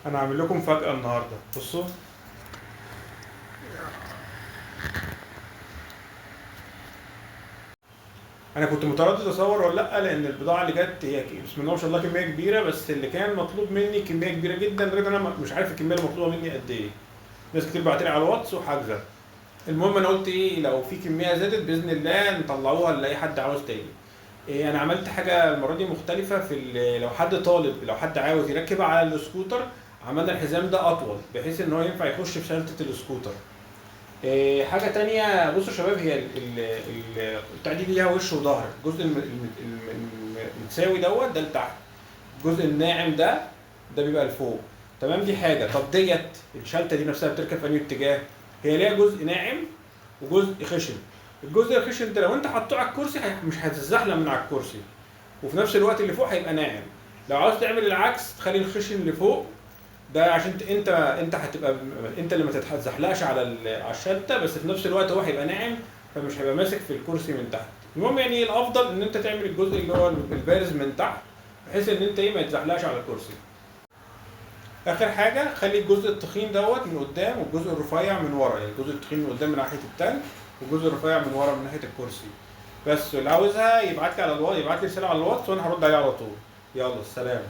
انا هعمل لكم فجأة النهارده. بصوا، انا كنت متردد اصور ولا لا، لان البضاعه اللي جت هي بسم الله ما شاء الله كميه كبيره، بس اللي كان مطلوب مني كميه كبيره جدا لدرجه انا مش عارف الكميه المطلوبه مني قد ايه. ناس كتير بعت لي على الواتس وحاجزه. المهم انا قلت ايه، لو في كميه زادت باذن الله نطلعوها لاي حد عاوز تاني. إيه، انا عملت حاجه المره دي مختلفه في لو حد طالب، لو حد عاوز يركب على السكوتر، عملنا الحزام ده اطول بحيث ان هو ينفع يخش في شنطه السكوتر. حاجة تانية، بصوا يا شباب، هي البتاع دي ليها وش وظهر. الجزء المتساوي دوت ده لتحت، الجزء الناعم ده بيبقى لفوق. تمام، دي حاجة. طب ديت الشلتة دي نفسها بتركب في أنهي اتجاه؟ هي ليها جزء ناعم وجزء خشن. الجزء الخشن ده لو انت حطه على الكرسي مش هتتزحلق من على الكرسي، وفي نفس الوقت اللي فوق هيبقى ناعم. لو عاوز تعمل العكس، تخلي الخشن اللي فوق ده عشان انت هتبقى انت اللي ما تتزحلقش على على الشده، بس في نفس الوقت هو هيبقى ناعم، فمش هيبقى ماسك في الكرسي من تحت. المهم يعني الافضل ان انت تعمل الجزء اللي هو البارز من تحت، بحيث ان انت ما يتزحلقش على الكرسي. اخر حاجه، خلي الجزء التخين دوت من قدام والجزء الرفيع من ورا، يعني الجزء التخين من قدام من ناحيه التانك والجزء الرفيع من ورا من ناحيه الكرسي. بس اللي عاوزها يبعت لي رساله على الواتس وانا هرد عليه على طول. يلا، سلام.